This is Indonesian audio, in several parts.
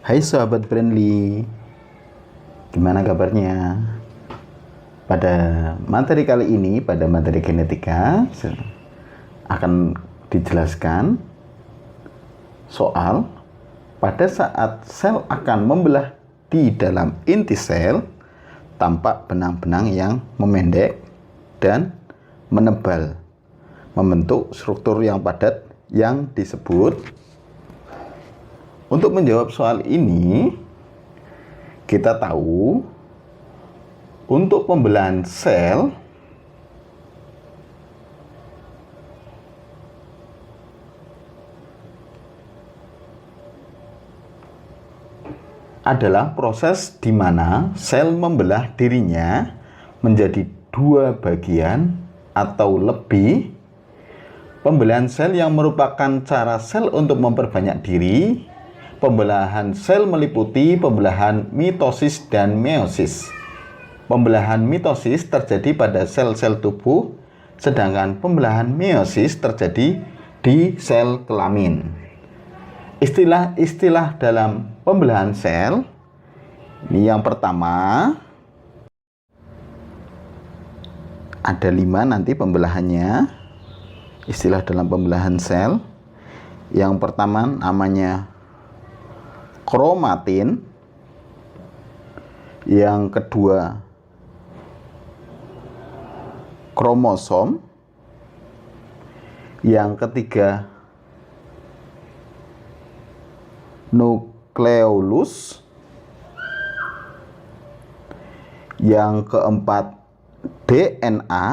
Hai sahabat Brandly, gimana kabarnya? Pada materi kali ini, pada materi genetika, akan dijelaskan soal pada saat sel akan membelah di dalam inti sel, tampak benang-benang yang memendek dan menebal, membentuk struktur yang padat yang disebut. Untuk menjawab soal ini, kita tahu untuk pembelahan sel adalah proses di mana sel membelah dirinya menjadi dua bagian atau lebih. Pembelahan sel yang merupakan cara sel untuk memperbanyak diri. Pembelahan sel meliputi pembelahan mitosis dan meiosis. Pembelahan mitosis terjadi pada sel-sel tubuh, sedangkan pembelahan meiosis terjadi di sel kelamin. Istilah-istilah dalam pembelahan sel, ini yang pertama, ada 5 nanti pembelahannya. Istilah dalam pembelahan sel, yang pertama namanya kromatin, yang kedua kromosom, yang ketiga nukleolus, yang keempat DNA,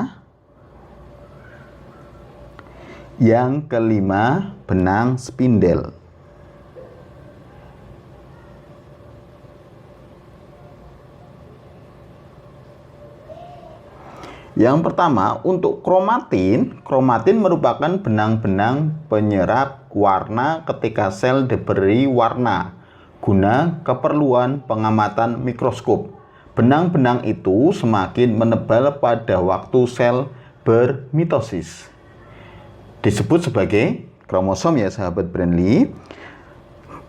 yang kelima benang spindel. Yang pertama, untuk kromatin merupakan benang-benang penyerap warna ketika sel diberi warna guna keperluan pengamatan mikroskop. Benang-benang itu semakin menebal pada waktu sel bermitosis. Disebut sebagai kromosom ya sahabat Brandly.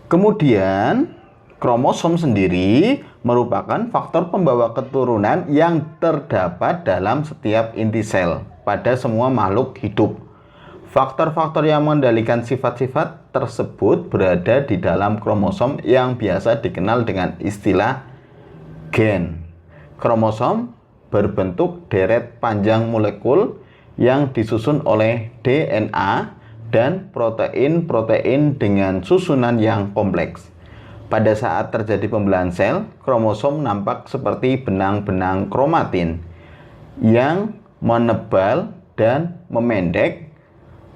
Kemudian kromosom sendiri merupakan faktor pembawa keturunan yang terdapat dalam setiap inti sel pada semua makhluk hidup. Faktor-faktor yang mengendalikan sifat-sifat tersebut berada di dalam kromosom yang biasa dikenal dengan istilah gen. Kromosom berbentuk deret panjang molekul yang disusun oleh DNA dan protein-protein dengan susunan yang kompleks. Pada saat terjadi pembelahan sel, kromosom nampak seperti benang-benang kromatin yang menebal dan memendek,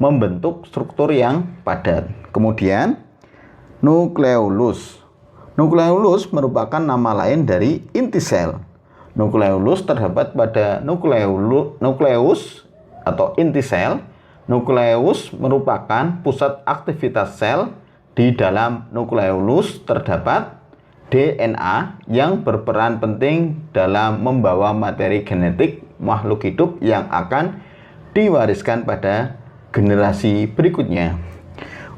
membentuk struktur yang padat. Kemudian, nukleolus. Nukleolus merupakan nama lain dari inti sel. Nukleolus terdapat pada nukleus atau inti sel. Nukleus merupakan pusat aktivitas sel. Di dalam nukleolus terdapat DNA yang berperan penting dalam membawa materi genetik makhluk hidup yang akan diwariskan pada generasi berikutnya.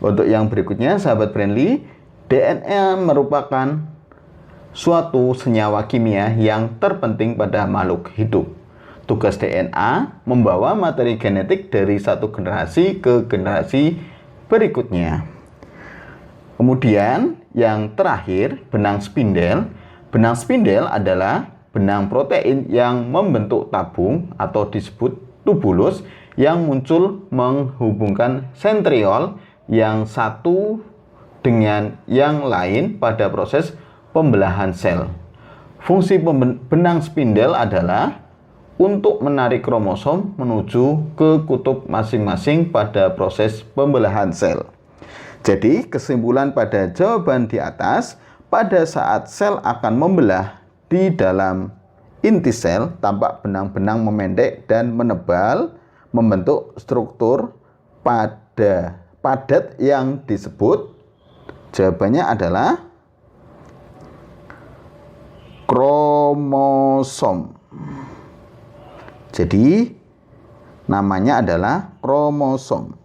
Untuk yang berikutnya, sahabat Brandly, DNA merupakan suatu senyawa kimia yang terpenting pada makhluk hidup. Tugas DNA membawa materi genetik dari satu generasi ke generasi berikutnya. Kemudian yang terakhir, benang spindel. Benang spindel adalah benang protein yang membentuk tabung atau disebut tubulus yang muncul menghubungkan sentriol yang satu dengan yang lain pada proses pembelahan sel. Fungsi benang spindel adalah untuk menarik kromosom menuju ke kutub masing-masing pada proses pembelahan sel. Jadi, kesimpulan pada jawaban di atas, pada saat sel akan membelah di dalam inti sel, tampak benang-benang memendek dan menebal, membentuk struktur padat yang disebut. Jawabannya adalah kromosom. Jadi, namanya adalah kromosom.